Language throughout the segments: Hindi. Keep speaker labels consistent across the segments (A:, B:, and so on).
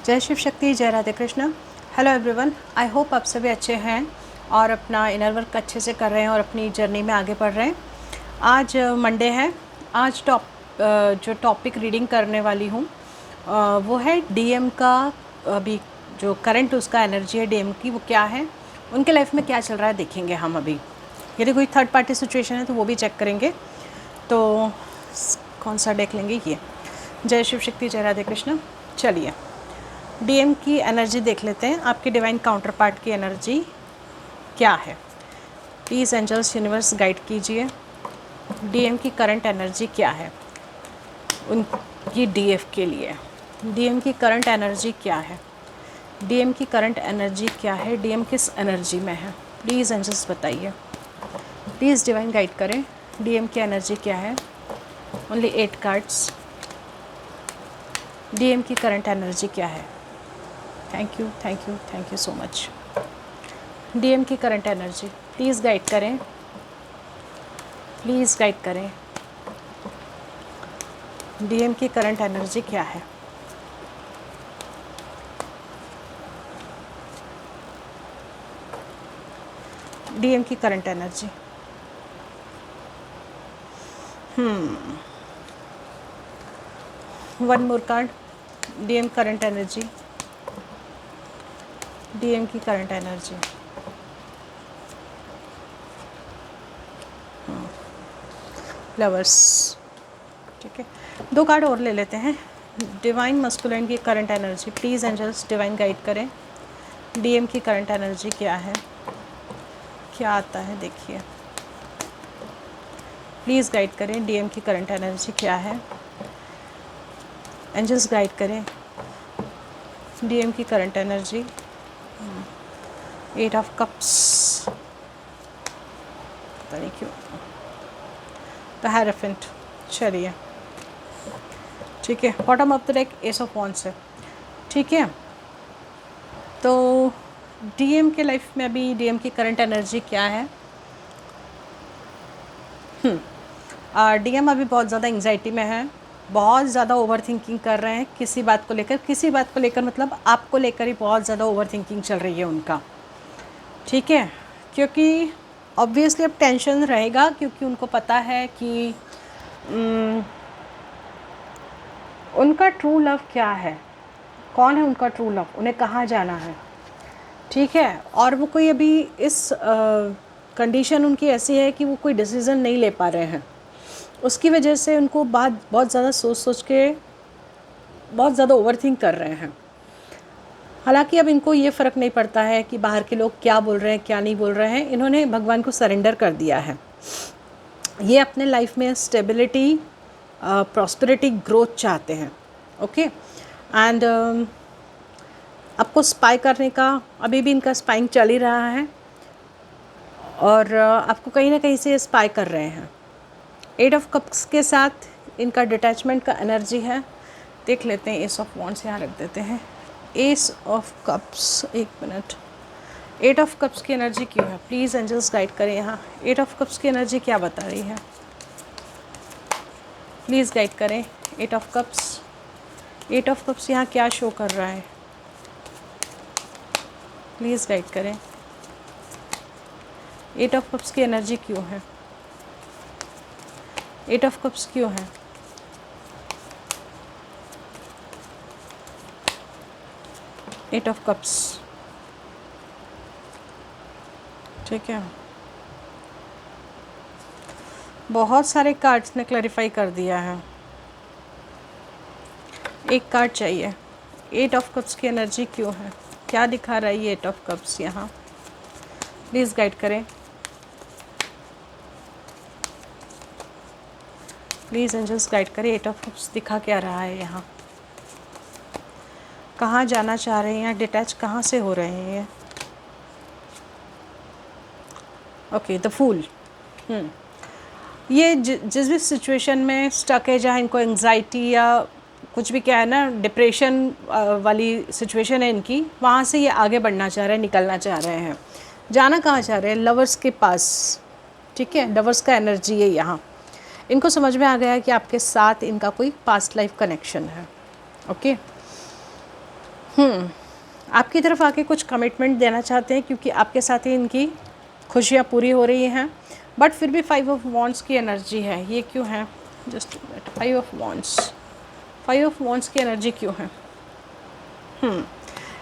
A: जय शिव शक्ति, जय Radhe Krishna. Hello everyone, I hope आप सभी अच्छे हैं और अपना इनर वर्क अच्छे से कर रहे हैं और अपनी जर्नी में आगे बढ़ रहे हैं। आज मंडे है। आज जो टॉपिक रीडिंग करने वाली हूँ वो है डीएम का। अभी जो करंट उसका एनर्जी है डीएम की, वो क्या है, उनके लाइफ में क्या चल रहा है देखेंगे हम। अभी यदि कोई थर्ड पार्टी सिचुएशन है तो वो भी चेक करेंगे। तो कौन सा देख लेंगे, ये जय शिव शक्ति, जय राधे कृष्ण। चलिए डीएम की एनर्जी देख लेते हैं। आपके डिवाइन काउंटर पार्ट की एनर्जी क्या है, प्लीज़ एंजल्स यूनिवर्स गाइड कीजिए। डीएम की करंट एनर्जी क्या है उनकी डीएफ के लिए। डीएम की करंट एनर्जी क्या है, डीएम की करंट एनर्जी क्या है, डीएम किस एनर्जी में है, प्लीज़ एंजल्स बताइए। प्लीज़ डिवाइन गाइड करें, डीएम की एनर्जी क्या है। Only 8 cards. डीएम की करंट एनर्जी क्या है। Thank you, thank you, thank you so much. DM की करंट एनर्जी प्लीज़ गाइड करें, प्लीज़ गाइड करें। डीएम की करंट एनर्जी क्या है। डीएम की current energy. One more card. DM current energy, DM की करंट एनर्जी। लवर्स, ठीक है। 2 कार्ड और ले लेते हैं। डिवाइन मस्कुलिन की current energy, please angels divine guide करें। डीएम की करंट एनर्जी क्या है, क्या आता है देखिए। प्लीज़ गाइड करें, डीएम की करंट एनर्जी क्या है। एंजल्स गाइड करें, डीएम की करंट एनर्जी। 8 ऑफ कप्स, पता नहीं क्यों। द हेरोफेंट, चलिए ठीक है। Bottom of the deck ace of wands है, ठीक है। तो डीएम के लाइफ में अभी डीएम की करंट एनर्जी क्या है। डीएम अभी बहुत ज़्यादा एंग्जाइटी में है, बहुत ज़्यादा ओवर थिंकिंग कर रहे हैं किसी बात को लेकर, किसी बात को लेकर मतलब आपको लेकर ही बहुत ज़्यादा ओवर थिंकिंग चल रही है उनका, ठीक है। क्योंकि ऑब्वियसली अब टेंशन रहेगा, क्योंकि उनको पता है कि उनका ट्रू लव क्या है, कौन है उनका ट्रू लव, उन्हें कहाँ जाना है, ठीक है। और वो कोई अभी इस कंडीशन उनकी ऐसी है कि वो कोई डिसीज़न नहीं ले पा रहे हैं। उसकी वजह से उनको बात बहुत ज़्यादा सोच सोच के बहुत ज़्यादा ओवरथिंक कर रहे हैं। हालांकि अब इनको ये फ़र्क नहीं पड़ता है कि बाहर के लोग क्या बोल रहे हैं क्या नहीं बोल रहे हैं। इन्होंने भगवान को सरेंडर कर दिया है। ये अपने लाइफ में स्टेबिलिटी, प्रॉस्पेरिटी, ग्रोथ चाहते हैं, ओके। एंड आपको स्पाई करने का, अभी भी इनका स्पाइंग चल ही रहा है और आपको कहीं ना कहीं से स्पाई कर रहे हैं। 8 ऑफ कप्स के साथ इनका डिटैचमेंट का एनर्जी है। देख लेते हैं, एस ऑफ वॉन्ड्स यहाँ रख देते हैं। एस ऑफ कप्स, एक मिनट। 8 ऑफ कप्स की एनर्जी क्यों है, प्लीज़ एंजल्स गाइड करें। यहाँ 8 ऑफ कप्स की एनर्जी क्या बता रही है, प्लीज़ गाइड करें। 8 ऑफ कप्स, 8 ऑफ कप्स यहाँ क्या शो कर रहा है, प्लीज़ गाइड करें। 8 ऑफ कप्स की एनर्जी क्यों है, 8 ऑफ कप्स क्यों है। एट ऑफ कप्स, ठीक है। बहुत सारे कार्ड्स ने क्लैरिफाई कर दिया है, एक कार्ड चाहिए। 8 ऑफ कप्स की एनर्जी क्यों है, क्या दिखा रहा है ये 8 ऑफ कप्स यहाँ, प्लीज़ गाइड करें। प्लीज़ एंजल्स गाइड करें, 8 ऑफ कप्स दिखा क्या रहा है यहाँ, कहाँ जाना चाह रहे हैं, डिटैच कहाँ से हो रहे हैं ये। Okay, the fool. ये जिस भी सिचुएशन में स्टक है, जहाँ इनको एंग्जाइटी या कुछ भी क्या है ना, डिप्रेशन वाली सिचुएशन है इनकी, वहाँ से ये आगे बढ़ना चाह रहे हैं, निकलना चाह रहे हैं। जाना कहाँ चाह रहे हैं, लवर्स के पास, ठीक है। लवर्स का एनर्जी है यहाँ। इनको समझ में आ गया है कि आपके साथ इनका कोई पास्ट लाइफ कनेक्शन है, ओके। आपकी तरफ आके कुछ कमिटमेंट देना चाहते हैं क्योंकि आपके साथ ही इनकी खुशियाँ पूरी हो रही हैं, बट फिर भी 5 ऑफ वॉन्ड्स की एनर्जी है। ये क्यों है? Just 5 of wands, 5 of wands की एनर्जी क्यों है?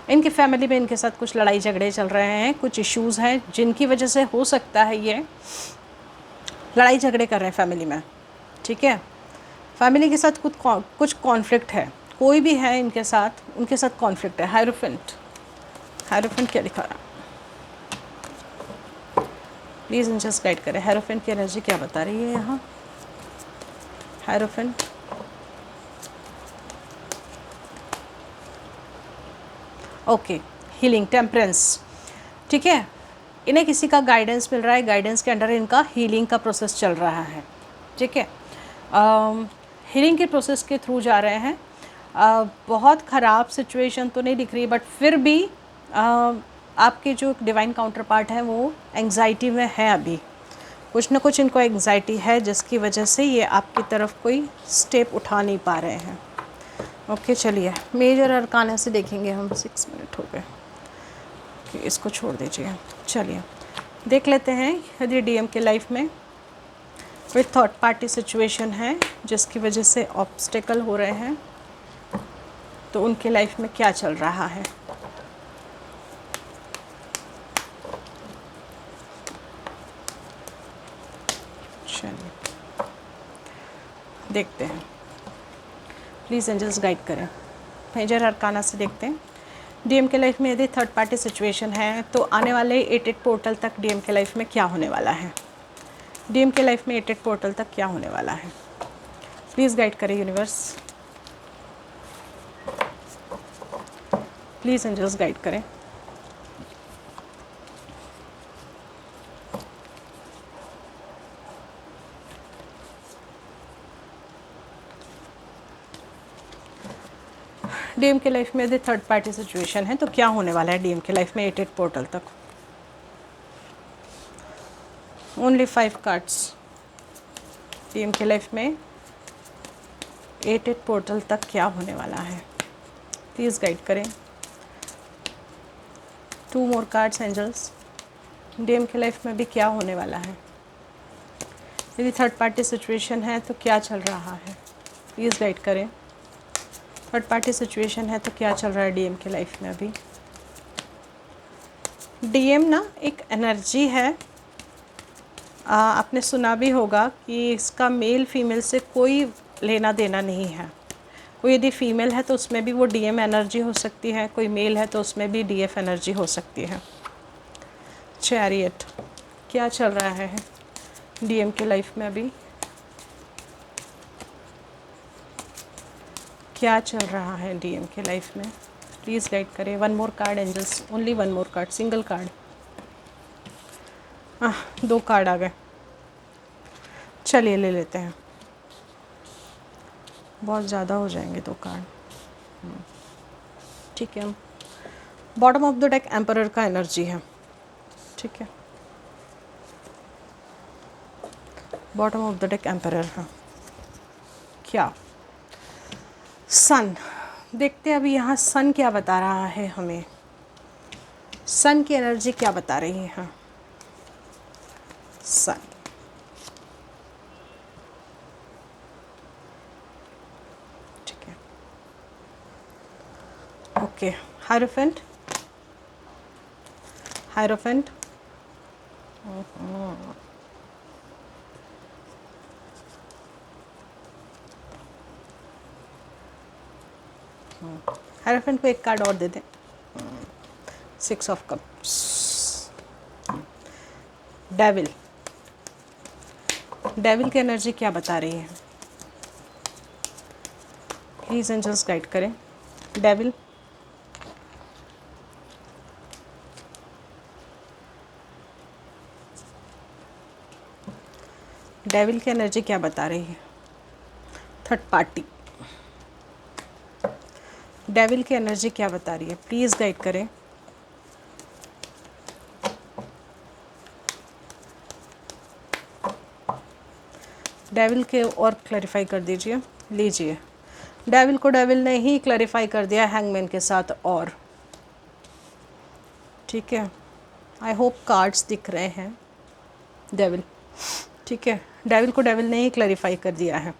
A: इनकी फैमिली में इनके साथ कुछ लड़ाई झगड़े चल रहे हैं, कुछ इश्यूज़ हैं जिनकी वजह से हो सकता है ये लड़ाई झगड़े कर रहे हैं फैमिली में, ठीक है। फैमिली के साथ कुछ कॉन्फ्लिक्ट है, कोई भी है इनके साथ, उनके साथ कॉन्फ्लिक्ट है। हायरोफेंट, हायरोफेंट क्या दिखा रहा है? प्लीज़ जस्ट गाइड करें, हायरोफेंट की एनर्जी क्या बता रही है यहाँ? हायरोफेंट, ओके, हीलिंग, टेम्परेंस, ठीक है। इन्हें किसी का गाइडेंस मिल रहा है, गाइडेंस के अंडर इनका हीलिंग का प्रोसेस चल रहा है, ठीक है। हीलिंग के प्रोसेस के थ्रू जा रहे हैं। बहुत ख़राब सिचुएशन तो नहीं दिख रही, बट फिर भी आपके जो डिवाइन काउंटर पार्ट है वो एंग्जाइटी में है। अभी कुछ ना कुछ इनको एंग्जाइटी है जिसकी वजह से ये आपकी तरफ कोई स्टेप उठा नहीं पा रहे हैं। ओके, चलिए मेजर अरकाना से देखेंगे हम। 6 मिनट हो गए, इसको छोड़ दीजिए। चलिए देख लेते हैं यदि डीएम के लाइफ में कोई थर्ड पार्टी सिचुएशन है जिसकी वजह से ऑब्स्टेकल हो रहे हैं, तो उनके लाइफ में क्या चल रहा है। चलिए देखते हैं, प्लीज़ एंजल्स गाइड करें। मेजर अरकाना से देखते हैं डीएम के लाइफ में यदि थर्ड पार्टी सिचुएशन है तो आने वाले 8 पोर्टल तक डीएम के लाइफ में क्या होने वाला है। डीएम के लाइफ में 8 पोर्टल तक क्या होने वाला है, प्लीज़ गाइड करें यूनिवर्स, प्लीज़ एंजल्स गाइड करें। डीएम के लाइफ में यदि थर्ड पार्टी सिचुएशन है तो क्या होने वाला है डीएम के लाइफ में 8 पोर्टल तक। Only 5 cards. डीएम के लाइफ में 8 पोर्टल तक क्या होने वाला है, प्लीज़ गाइड करें। 2 मोर कार्ड्स एंजल्स। डीएम के लाइफ में भी क्या होने वाला है, यदि थर्ड पार्टी सिचुएशन है तो क्या चल रहा है, प्लीज़ गाइड करें। थर्ड पार्टी सिचुएशन है तो क्या चल रहा है डीएम के लाइफ में अभी। डीएम ना एक एनर्जी है, आपने सुना भी होगा कि इसका मेल फीमेल से कोई लेना देना नहीं है। कोई यदि फीमेल है तो उसमें भी वो डीएम एनर्जी हो सकती है, कोई मेल है तो उसमें भी डीएफ एनर्जी हो सकती है। चैरियट, क्या चल रहा है डीएम के लाइफ में अभी, क्या चल रहा है डीएम के लाइफ में, प्लीज़ गाइड करें। 1 मोर कार्ड एंजल्स, ओनली 1 मोर कार्ड, सिंगल कार्ड। 2 कार्ड आ गए, चलिए ले लेते हैं, बहुत ज़्यादा हो जाएंगे 2 कार्ड, ठीक है। Bottom of the deck emperor का एनर्जी है, ठीक है। Bottom of the deck emperor है क्या। सन, देखते हैं अभी यहाँ सन क्या बता रहा है हमें, सन की एनर्जी क्या बता रही है। सन, ठीक है, ओके। हायरोफेंट, हायरोफेंट, हायरोफेंट को एक कार्ड और दे दें। 6 ऑफ कप्स। डेविल, डेविल की एनर्जी क्या बता रही है, प्लीज एंजल्स गाइड करें। डेविल, डेविल की एनर्जी क्या बता रही है। थर्ड पार्टी, डेविल की एनर्जी क्या बता रही है, प्लीज़ गाइड करें। डेविल के और क्लैरिफाई कर दीजिए, लीजिए। डेविल को डेविल ने ही क्लैरिफाई कर दिया हैंगमैन के साथ। और ठीक है, आई होप कार्ड्स दिख रहे हैं। डेविल, ठीक है, डेविल को डेविल ने ही क्लैरिफाई कर दिया है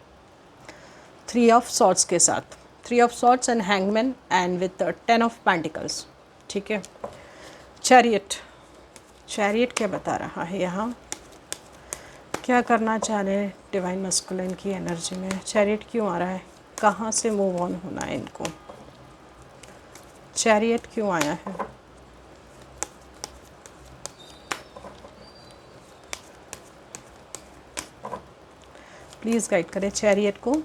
A: 3 ऑफ सॉर्ड्स के साथ। 3 of swords and hangman and with 10 of pentacles. ठीक है, चैरियट, चैरियट क्या बता रहा है यहाँ, क्या करना चाह रहे हैं डिवाइन मस्कुलिन की एनर्जी में। चैरियट क्यों आ रहा है, कहाँ से मूव ऑन होना है इनको, चैरियट क्यों आया है। प्लीज़ गाइड करें चैरियट को।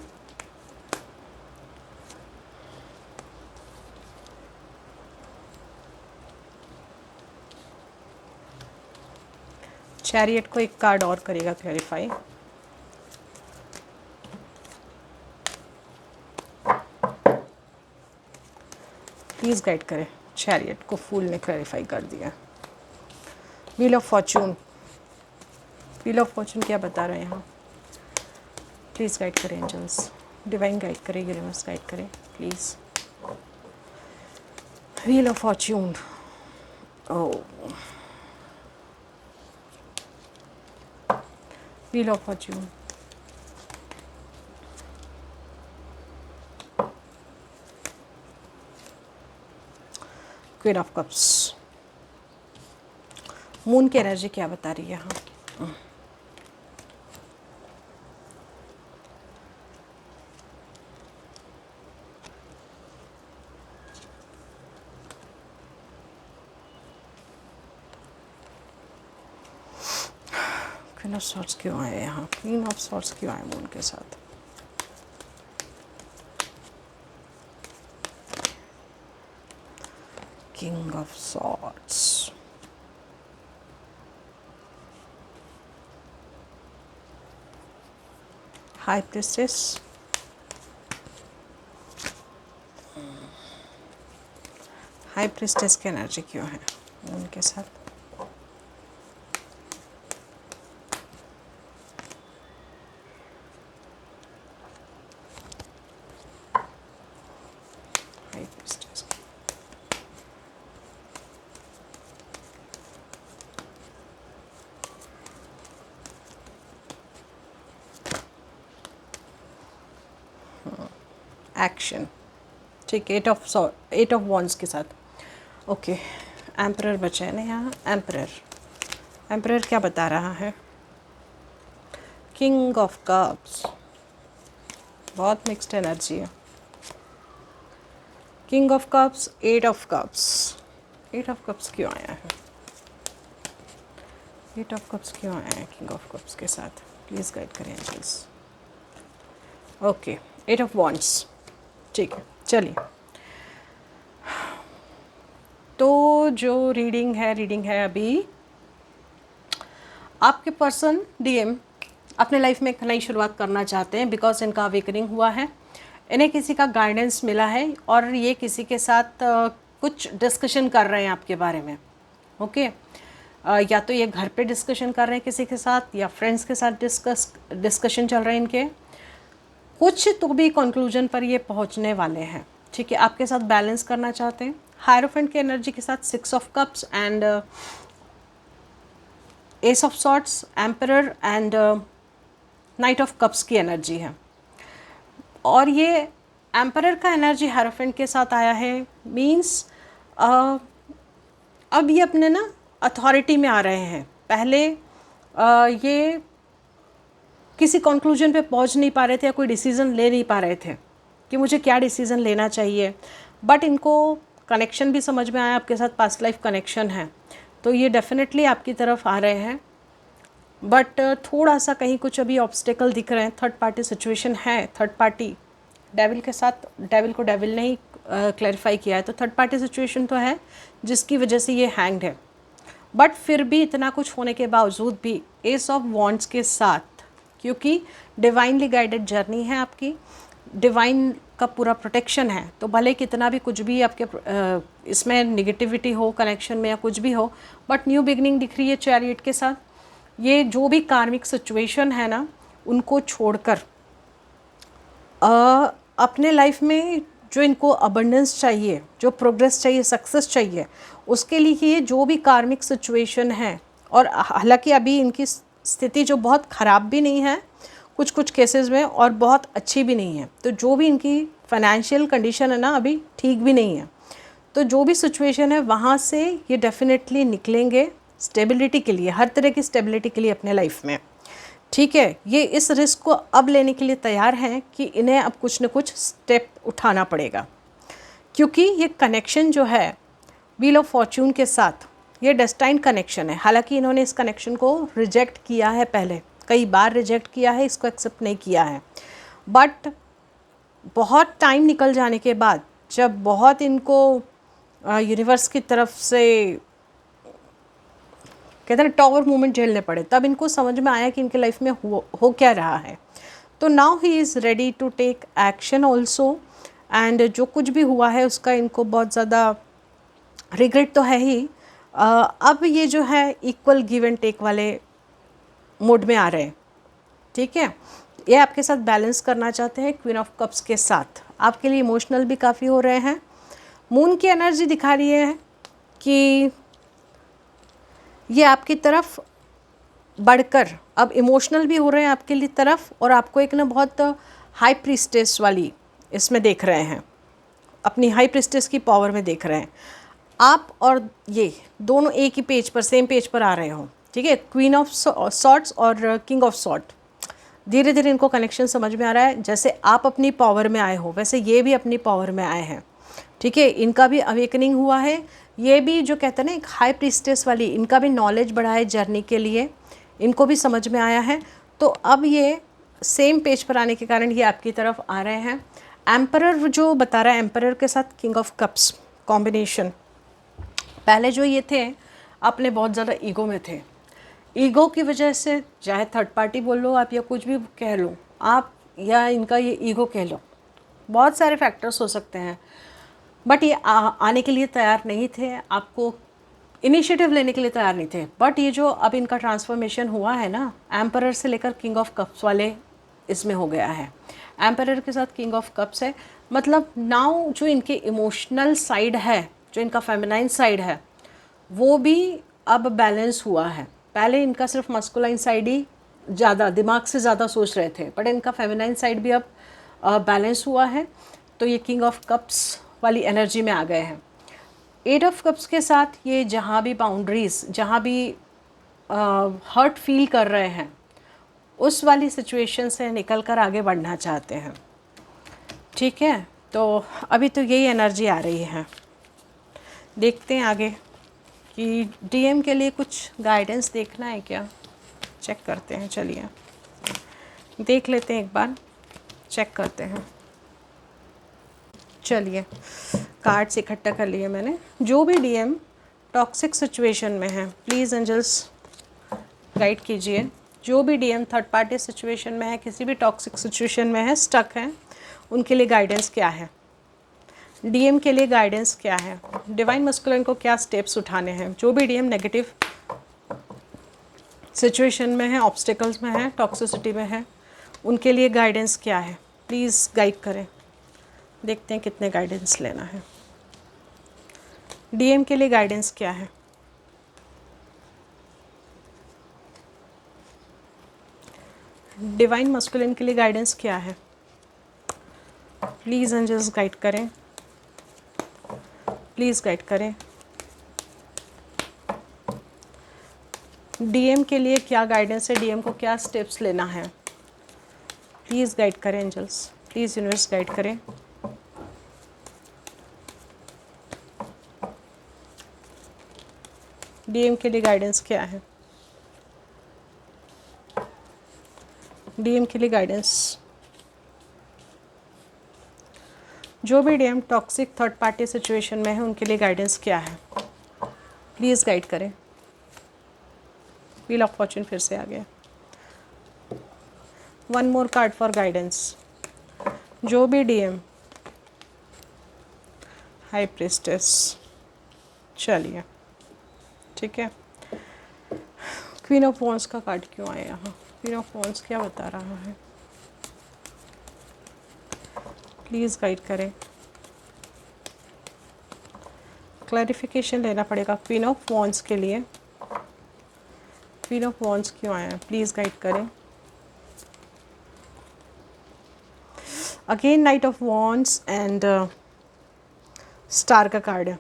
A: चैरियट को एक कार्ड और करेगा क्लैरिफाई। प्लीज़ गाइड करें चैरियट को, फूल ने क्लैरिफाई कर दिया। Wheel of Fortune, wheel of Fortune क्या बता रहे हैं यहाँ, प्लीज़ गाइड करें एंजल्स, डिवाइन गाइड करें, यूनिवर्स गाइड करें please. Wheel of Fortune, oh, wheel of Fortune, queen of cups. Moon की एनर्जी क्या बता रही है यहाँ, क्वीन ऑफ सॉर्ड्स क्यों आए यहाँ, क्वीन ऑफ सॉर्ड्स क्यों आए मून के साथ। King of swords, high priestess, high priestess की एनर्जी क्यों है मून के साथ। हाई प्रिस्टेस, एक्शन, ठीक है, 8 ऑफ वॉन्ड्स के साथ। ओके, एम्परर बचा है ना यहाँ, एम्परर, एम्परर क्या बता रहा है, किंग ऑफ कप्स, बहुत मिक्स्ड एनर्जी है। King of cups, 8 of cups, 8 of cups क्यों आया है, 8 ऑफ कप्स क्यों आया है किंग ऑफ कप्स के साथ, प्लीज़ गाइड करें एंजल्स। ओके, 8 ऑफ वॉन्ड्स, ठीक है, चलिए। तो जो रीडिंग है अभी आपके पर्सन डीएम अपने लाइफ में एक नई शुरुआत करना चाहते हैं बिकॉज इनका अवेकनिंग हुआ है, इन्हें किसी का गाइडेंस मिला है और ये किसी के साथ कुछ डिस्कशन कर रहे हैं आपके बारे में। ओके, या तो ये घर पे डिस्कशन कर रहे हैं किसी के साथ या फ्रेंड्स के साथ डिस्कशन चल रहे हैं इनके, कुछ तो भी कंक्लूजन पर ये पहुंचने वाले हैं। ठीक है, आपके साथ बैलेंस करना चाहते हैं। हायरोफेंट की एनर्जी के साथ 6 of cups and S of swords, emperor and night of cups की एनर्जी है। और ये एम्परर का एनर्जी हायरोफेंट के साथ आया है मींस अब ये अपने ना अथॉरिटी में आ रहे हैं। पहले ये किसी कंक्लूजन पे पहुंच नहीं पा रहे थे या कोई डिसीज़न ले नहीं पा रहे थे कि मुझे क्या डिसीज़न लेना चाहिए, बट इनको कनेक्शन भी समझ में आया, आपके साथ पास्ट लाइफ कनेक्शन है, तो ये डेफिनेटली आपकी तरफ आ रहे हैं। बट थोड़ा सा कहीं कुछ अभी ऑब्स्टेकल दिख रहे हैं, थर्ड पार्टी सिचुएशन है, थर्ड पार्टी डेविल के साथ, डेविल को डेविल ने ही क्लैरिफाई किया है, तो थर्ड पार्टी सिचुएशन तो है जिसकी वजह से ये हैंग्ड है। बट फिर भी इतना कुछ होने के बावजूद भी एस ऑफ वॉन्ड्स के साथ, क्योंकि डिवाइनली गाइडेड जर्नी है आपकी, डिवाइन का पूरा प्रोटेक्शन है, तो भले कितना भी कुछ भी आपके इसमें निगेटिविटी हो कनेक्शन में या कुछ भी हो, बट न्यू बिगनिंग दिख रही है चैरियट के साथ। ये जो भी कार्मिक सिचुएशन है ना, उनको छोड़कर अपने लाइफ में जो इनको अबंडेंस चाहिए, जो प्रोग्रेस चाहिए, सक्सेस चाहिए, उसके लिए ये जो भी कार्मिक सिचुएशन है, और हालांकि अभी इनकी स्थिति जो बहुत ख़राब भी नहीं है कुछ कुछ केसेस में, और बहुत अच्छी भी नहीं है, तो जो भी इनकी फाइनेंशियल कंडीशन है ना अभी ठीक भी नहीं है, तो जो भी सिचुएशन है वहाँ से ये डेफिनेटली निकलेंगे स्टेबिलिटी के लिए, हर तरह की स्टेबिलिटी के लिए अपने लाइफ में। ठीक है, ये इस रिस्क को अब लेने के लिए तैयार हैं कि इन्हें अब कुछ न कुछ स्टेप उठाना पड़ेगा, क्योंकि ये कनेक्शन जो है व्हील ऑफ फॉर्च्यून के साथ, ये डेस्टाइन्ड कनेक्शन है। हालांकि इन्होंने इस कनेक्शन को रिजेक्ट किया है, पहले कई बार रिजेक्ट किया है, इसको एक्सेप्ट नहीं किया है, बट बहुत टाइम निकल जाने के बाद, जब बहुत इनको यूनिवर्स की तरफ से कहते हैं टॉवर मूवमेंट झेलने पड़े, तब इनको समझ में आया कि इनके लाइफ में हो क्या रहा है। तो now he is ready to take action also, and जो कुछ भी हुआ है उसका इनको बहुत ज़्यादा रिग्रेट तो है ही। अब ये जो है इक्वल गिव एंड टेक वाले मोड में आ रहे हैं। ठीक है, ये आपके साथ बैलेंस करना चाहते हैं क्वीन ऑफ कप्स के साथ, आपके लिए इमोशनल भी काफ़ी हो रहे हैं। मून की एनर्जी दिखा रही है कि ये आपकी तरफ बढ़कर अब इमोशनल भी हो रहे हैं आपके लिए तरफ, और आपको एक ना बहुत हाई प्रीस्टेस वाली इसमें देख रहे हैं, अपनी हाई प्रीस्टेस की पावर में देख रहे हैं। आप और ये दोनों एक ही पेज पर, सेम पेज पर आ रहे हो। ठीक है, क्वीन ऑफ सॉर्ड्स और किंग ऑफ सॉर्ड, धीरे धीरे इनको कनेक्शन समझ में आ रहा है। जैसे आप अपनी पावर में आए हो वैसे ये भी अपनी पावर में आए हैं। ठीक है, इनका भी अवेकनिंग हुआ है। ये भी जो कहते हैं ना एक हाई प्रीस्टेस वाली, इनका भी नॉलेज बढ़ा है जर्नी के लिए, इनको भी समझ में आया है। तो अब ये सेम पेज पर आने के कारण ये आपकी तरफ आ रहे हैं। एम्परर जो बता रहा है, एम्परर के साथ किंग ऑफ कप्स कॉम्बिनेशन, पहले जो ये थे अपने बहुत ज़्यादा ईगो में थे, ईगो की वजह से, चाहे थर्ड पार्टी बोल लो आप या कुछ भी कह लो आप, या इनका ये ईगो कह लो, बहुत सारे फैक्टर्स हो सकते हैं, बट ये आने के लिए तैयार नहीं थे, आपको इनिशिएटिव लेने के लिए तैयार नहीं थे। बट ये जो अब इनका ट्रांसफॉर्मेशन हुआ है ना, एम्परर से लेकर किंग ऑफ कप्स वाले इसमें हो गया है, एम्परर के साथ किंग ऑफ कप्स है, मतलब नाउ जो इनके इमोशनल साइड है, जो इनका फेमिनाइन साइड है, वो भी अब बैलेंस हुआ है। पहले इनका सिर्फ मस्कुलाइन साइड ही ज़्यादा दिमाग से ज़्यादा सोच रहे थे, बट इनका फेमिनाइन साइड भी अब बैलेंस हुआ है। तो ये किंग ऑफ कप्स वाली एनर्जी में आ गए हैं। एट ऑफ कप्स के साथ ये जहाँ भी बाउंड्रीज़, जहाँ भी हर्ट फील कर रहे हैं, उस वाली सिचुएशन से निकल कर आगे बढ़ना चाहते हैं। ठीक है, तो अभी तो यही एनर्जी आ रही है। देखते हैं आगे कि डीएम के लिए कुछ गाइडेंस देखना है क्या, चेक करते हैं। चलिए देख लेते हैं, एक बार चेक करते हैं। चलिए कार्ड्स इकट्ठा कर लिए मैंने। जो भी डीएम टॉक्सिक सिचुएशन में है, प्लीज़ एंजल्स गाइड कीजिए। जो भी डीएम थर्ड पार्टी सिचुएशन में है, किसी भी टॉक्सिक सिचुएशन में है, स्टक है, उनके लिए गाइडेंस क्या है, डीएम के लिए गाइडेंस क्या है, डिवाइन मस्कुलिन को क्या स्टेप्स उठाने हैं। जो भी डीएम नेगेटिव सिचुएशन में है, ऑब्स्टिकल्स में है, टॉक्सिसिटी में है, उनके लिए गाइडेंस क्या है, प्लीज़ गाइड करें। देखते हैं कितने गाइडेंस लेना है। डीएम के लिए गाइडेंस क्या है, डिवाइन मस्कुलिन के लिए गाइडेंस क्या है, प्लीज़ एंजल्स गाइड करें, प्लीज़ गाइड करें। डीएम के लिए क्या गाइडेंस है, डीएम को क्या स्टेप्स लेना है, प्लीज़ गाइड करें एंजल्स, प्लीज़ यूनिवर्स गाइड करें। डीएम के लिए गाइडेंस क्या है, डीएम के लिए गाइडेंस। जो भी DM toxic third party situation में है, उनके लिए गाइडेंस क्या है, प्लीज़ गाइड करें। व्हील ऑफ फॉर्च्यून फिर से आ गया। One more card for guidance. जो भी डीएम हाई प्रीस्टेस, चलिए ठीक है। क्वीन ऑफ वॉन्ड्स का कार्ड क्यों आया यहाँ, क्वीन ऑफ वॉन्ड्स क्या बता रहा है, प्लीज़ गाइड करें। क्लैरिफिकेशन लेना पड़ेगा क्वीन ऑफ वॉन्ड्स के लिए। क्वीन ऑफ वॉन्ड्स क्यों आया है, प्लीज़ गाइड करें। Again night of wands and star का कार्ड है।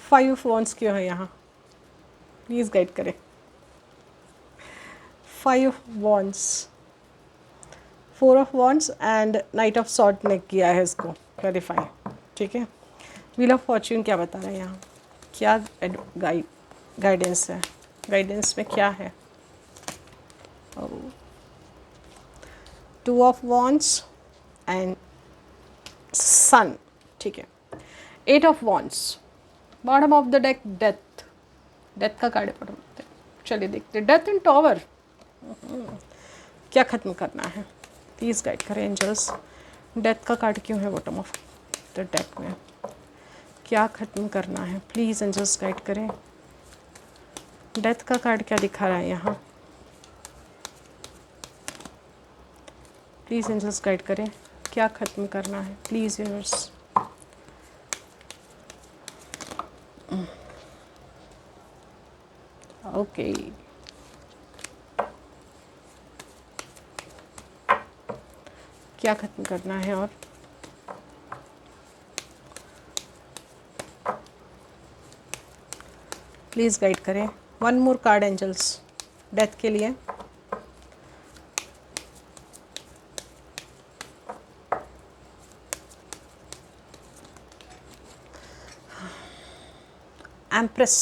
A: 5 ऑफ वॉन्ड्स क्यों है यहाँ, प्लीज़ गाइड करें। 5 of wands, 4 of wands and night of sword ने किया है इसको क्लैरिफाई, ठीक है। व्हील ऑफ फॉर्च्यून क्या बता रहे हैं यहाँ, क्या गाइडेंस है, गाइडेंस में क्या है। 2 ऑफ वॉन्ड्स एंड सन, ठीक है। 8 of wands, bottom of the deck death, death का कार्ड है बॉटम ऑफ द डेक। चलिए देखते हैं, डेथ एंड टॉवर क्या ख़त्म करना है, प्लीज़ गाइड करें एंजल्स। डेथ का कार्ड क्यों है बॉटम ऑफ द डेक में, क्या ख़त्म करना है, प्लीज़ एंजल्स गाइड करें। डेथ का कार्ड क्या दिखा रहा है यहाँ, प्लीज़ एंजल्स गाइड करें, क्या ख़त्म करना है, प्लीज़ यूनिवर्स। ओके क्या ख़त्म करना है, और प्लीज़ गाइड करें। 1 मोर कार्ड एंजल्स डेथ के लिए। एम्प्रेस,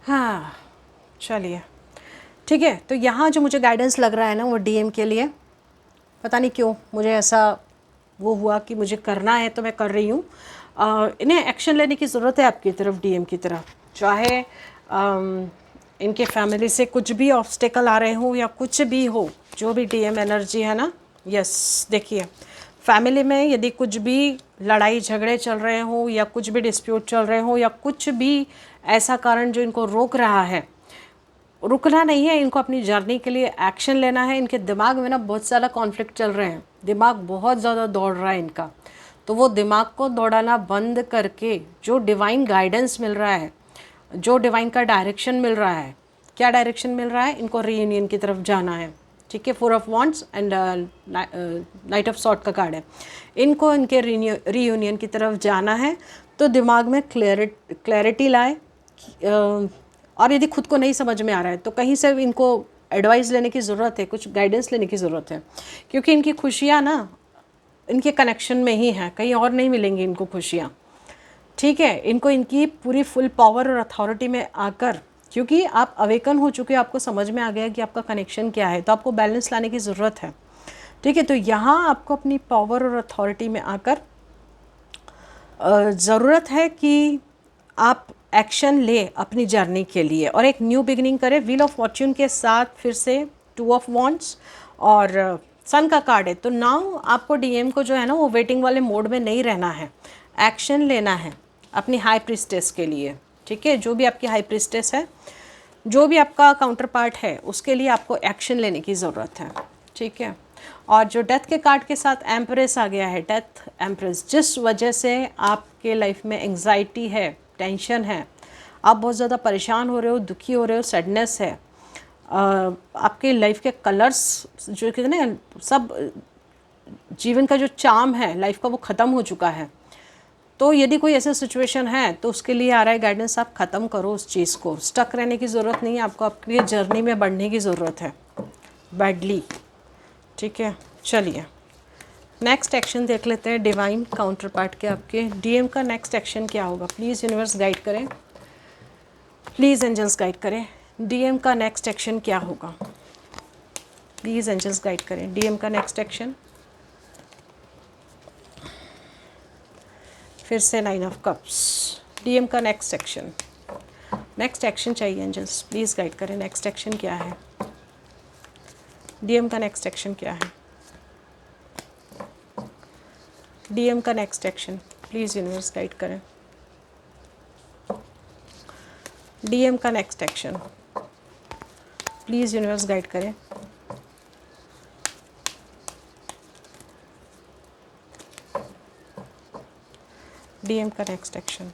A: हाँ चलिए ठीक है। तो यहाँ जो मुझे गाइडेंस लग रहा है ना वो डीएम के लिए, पता नहीं क्यों मुझे ऐसा वो हुआ कि मुझे करना है तो मैं कर रही हूँ। इन्हें एक्शन लेने की ज़रूरत है आपकी तरफ, डीएम की तरफ, चाहे इनके फैमिली से कुछ भी ऑब्स्टेकल आ रहे हो या कुछ भी हो, जो भी डीएम एनर्जी है ना। यस देखिए, फैमिली में यदि कुछ भी लड़ाई झगड़े चल रहे हो या कुछ भी डिस्प्यूट चल रहे हो या कुछ भी ऐसा कारण जो इनको रोक रहा है, रुकना नहीं है, इनको अपनी जर्नी के लिए एक्शन लेना है। इनके दिमाग में ना बहुत सारा कॉन्फ्लिक्ट चल रहे हैं, दिमाग बहुत ज़्यादा दौड़ रहा है इनका, तो वो दिमाग को दौड़ाना बंद करके जो डिवाइन गाइडेंस मिल रहा है, जो डिवाइन का डायरेक्शन मिल रहा है, क्या डायरेक्शन मिल रहा है, इनको रीयूनियन की तरफ जाना है, ठीक है। 4 of wands and night of sword का कार्ड है, इनको इनके रीयूनियन की तरफ जाना है। तो दिमाग में क्लैरिटी लाए, और यदि खुद को नहीं समझ में आ रहा है तो कहीं से इनको एडवाइस लेने की ज़रूरत है, कुछ गाइडेंस लेने की ज़रूरत है, क्योंकि इनकी खुशियाँ ना इनके कनेक्शन में ही हैं, कहीं और नहीं मिलेंगी इनको खुशियाँ, ठीक है। इनको इनकी पूरी फुल पावर और अथॉरिटी में आकर, क्योंकि आप अवेकन हो चुके हो, आपको समझ में आ गया कि आपका कनेक्शन क्या है, तो आपको बैलेंस लाने की ज़रूरत है, ठीक है। तो यहाँ आपको अपनी पावर और अथॉरिटी में आकर ज़रूरत है कि आप एक्शन ले अपनी जर्नी के लिए और एक न्यू बिगनिंग करें। व्हील ऑफ फॉर्च्यून के साथ फिर से 2 ऑफ वॉन्ड्स और सन का कार्ड है। तो नाउ आपको डीएम को जो है ना वो वेटिंग वाले मोड में नहीं रहना है, एक्शन लेना है अपनी हाई प्रिस्टेस के लिए, ठीक है। जो भी आपकी हाई प्रिस्टेस है, जो भी आपका काउंटर पार्ट है, उसके लिए आपको एक्शन लेने की ज़रूरत है, ठीक है। और जो डेथ के कार्ड के साथ एम्प्रेस आ गया है, डेथ एम्प्रेस, जिस वजह से आपके लाइफ में एंग्जाइटी है, टेंशन है, आप बहुत ज़्यादा परेशान हो रहे हो, दुखी हो रहे हो, सैडनेस है, आपके लाइफ के कलर्स जो कहते हैं ना, सब जीवन का जो चार्म है लाइफ का वो ख़त्म हो चुका है। तो यदि कोई ऐसा सिचुएशन है तो उसके लिए आ रहा है गाइडेंस, आप ख़त्म करो उस चीज़ को, स्टक रहने की ज़रूरत नहीं है आपको, आपके लिए जर्नी में बढ़ने की ज़रूरत है बैडली, ठीक है। चलिए नेक्स्ट एक्शन देख लेते हैं डिवाइन काउंटर पार्ट के आपके डीएम का नेक्स्ट एक्शन क्या होगा। प्लीज़ यूनिवर्स गाइड करें, प्लीज़ एंजल्स गाइड करें, डीएम का नेक्स्ट एक्शन क्या होगा, प्लीज़ एंजल्स गाइड करें डीएम का नेक्स्ट एक्शन। फिर से 9 ऑफ कप्स, डीएम का नेक्स्ट एक्शन, नेक्स्ट एक्शन चाहिए एंजल्स, प्लीज़ गाइड करें, नेक्स्ट एक्शन क्या है, डीएम का नेक्स्ट एक्शन क्या है, डीएम का next action, please universe guide करें, डीएम का next action, please universe guide करें, डीएम का नेक्स्ट एक्शन।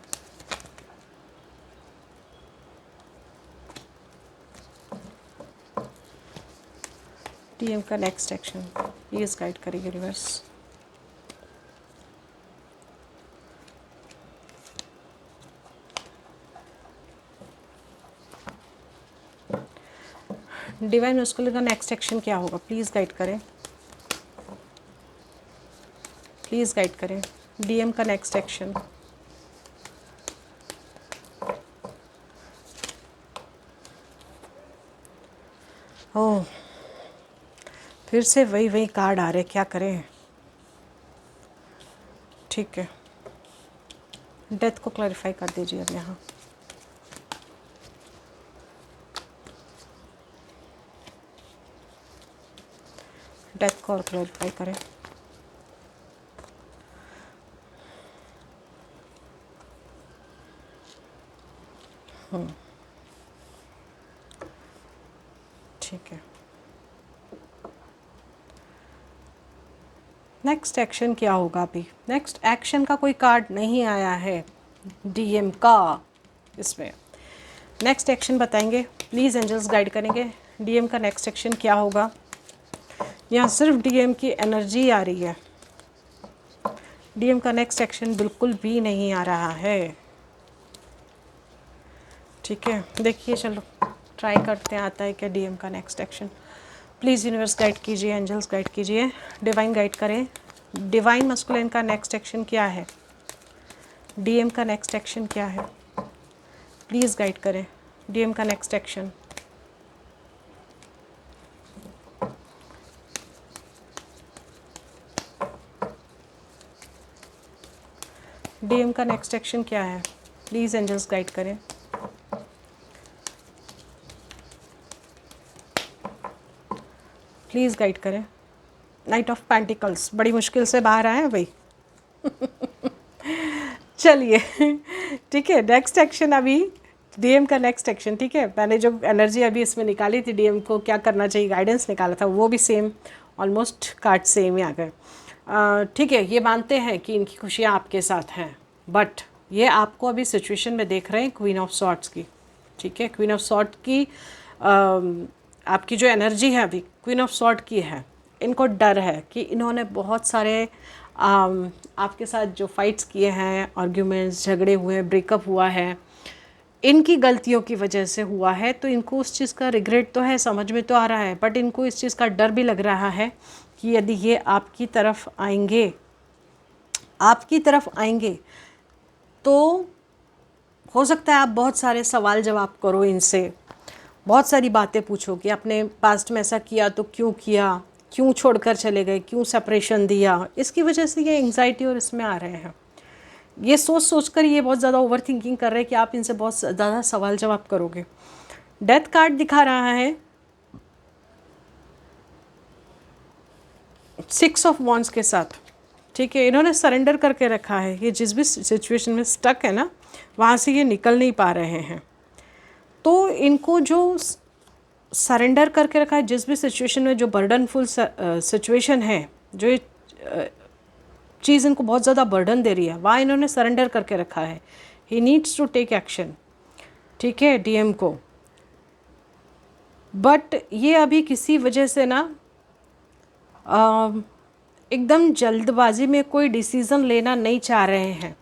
A: डीएम का नेक्स्ट एक्शन प्लीज़ गाइड करिए यूनिवर्स। डिवाइन मस्कुलिन का नेक्स्ट एक्शन क्या होगा, प्लीज़ गाइड करें, प्लीज़ गाइड करें। डीएम का नेक्स्ट एक्शन। ओह, फिर से वही वही कार्ड आ रहे, क्या करें। ठीक है, डेथ को क्लैरिफाई कर दीजिए अब यहाँ। डेथ को और क्लैरिफाई करें। ठीक है, नेक्स्ट एक्शन क्या होगा अभी। नेक्स्ट एक्शन का कोई कार्ड नहीं आया है डीएम का इसमें। नेक्स्ट एक्शन बताएंगे प्लीज़, एंजल्स गाइड करेंगे। डीएम का नेक्स्ट एक्शन क्या होगा। यहाँ सिर्फ डीएम की एनर्जी आ रही है, डीएम का नेक्स्ट एक्शन बिल्कुल भी नहीं आ रहा है। ठीक है, देखिए, चलो ट्राई करते हैं आता है क्या डीएम का next action. Please universe guide कीजिए, एंजल्स गाइड कीजिए, डिवाइन गाइड करें। डिवाइन मस्कुलिन का नेक्स्ट एक्शन क्या है, डीएम का नेक्स्ट एक्शन क्या है, प्लीज़ गाइड करें। डीएम का नेक्स्ट एक्शन। डीएम का नेक्स्ट एक्शन क्या है, प्लीज़ एंजल्स गाइड करें। प्लीज़ गाइड करें। नाइट ऑफ पेंटिकल्स, बड़ी मुश्किल से बाहर आए हैं भाई। चलिए, ठीक है, नेक्स्ट एक्शन अभी डीएम का नेक्स्ट एक्शन। ठीक है, मैंने जो एनर्जी अभी इसमें निकाली थी, डीएम को क्या करना चाहिए गाइडेंस निकाला था, वो भी सेम, ऑलमोस्ट कार्ड सेम ही आ गए। ठीक है, ये मानते हैं कि इनकी खुशियाँ आपके साथ हैं, बट ये आपको अभी सिचुएशन में देख रहे हैं क्वीन ऑफ सॉर्ड्स की। ठीक है, क्वीन ऑफ सॉर्ड की आपकी जो एनर्जी है अभी क्वीन ऑफ सॉर्ड की है। इनको डर है कि इन्होंने बहुत सारे आपके साथ जो फाइट्स किए हैं, आर्ग्यूमेंट्स, झगड़े हुए, ब्रेकअप हुआ है, इनकी गलतियों की वजह से हुआ है। तो इनको उस चीज़ का रिग्रेट तो है, समझ में तो आ रहा है, बट इनको इस चीज़ का डर भी लग रहा है कि यदि ये आपकी तरफ आएंगे, आपकी तरफ आएंगे तो हो सकता है आप बहुत सारे सवाल जवाब करो इनसे, बहुत सारी बातें पूछो कि आपने पास्ट में ऐसा किया तो क्यों किया, क्यों छोड़कर चले गए, क्यों सेपरेशन दिया। इसकी वजह से ये एंग्जाइटी और इसमें आ रहे हैं। ये सोच सोच कर ये बहुत ज़्यादा ओवर थिंकिंग कर रहे हैं कि आप इनसे बहुत ज़्यादा सवाल जवाब करोगे। डेथ कार्ड दिखा रहा है 6 ऑफ वॉन्ड्स के साथ। ठीक है, इन्होंने सरेंडर करके रखा है। ये जिस भी सिचुएशन में स्टक है ना, वहाँ से ये निकल नहीं पा रहे हैं। तो इनको जो सरेंडर करके रखा है, जिस भी सिचुएशन में जो बर्डनफुल सिचुएशन है, जो ये चीज़ इनको बहुत ज़्यादा बर्डन दे रही है, वहाँ इन्होंने सरेंडर करके रखा है। He needs to take action. ठीक है, डीएम को, बट ये अभी किसी वजह से ना एकदम जल्दबाजी में कोई डिसीज़न लेना नहीं चाह रहे हैं।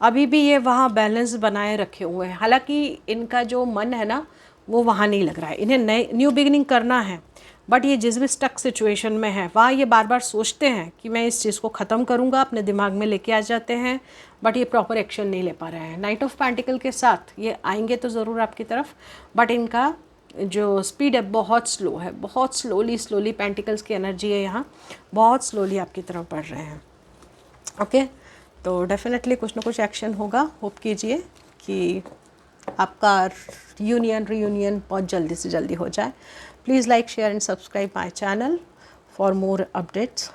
A: अभी भी ये वहाँ बैलेंस बनाए रखे हुए हैं। हालांकि इनका जो मन है ना, वो वहाँ नहीं लग रहा है। इन्हें न्यू बिगिनिंग करना है, बट ये जिस भी स्टक सिचुएशन में है, वहाँ ये बार बार सोचते हैं कि मैं इस चीज़ को ख़त्म करूँगा, अपने दिमाग में लेके आ जाते हैं, बट ये प्रॉपर एक्शन नहीं ले पा रहे हैं। नाइट ऑफ पेंटिकल के साथ ये आएंगे तो ज़रूर आपकी तरफ, बट इनका जो स्पीड है बहुत स्लो है, बहुत स्लोली पेंटिकल्स की एनर्जी है यहाँ, बहुत स्लोली आपकी तरफ बढ़ रहे हैं। ओके, तो डेफिनेटली कुछ ना कुछ एक्शन होगा। होप कीजिए कि आपका रीयूनियन बहुत जल्दी से जल्दी हो जाए। Please like, share and subscribe my channel for more updates.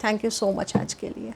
A: Thank you so much आज के लिए।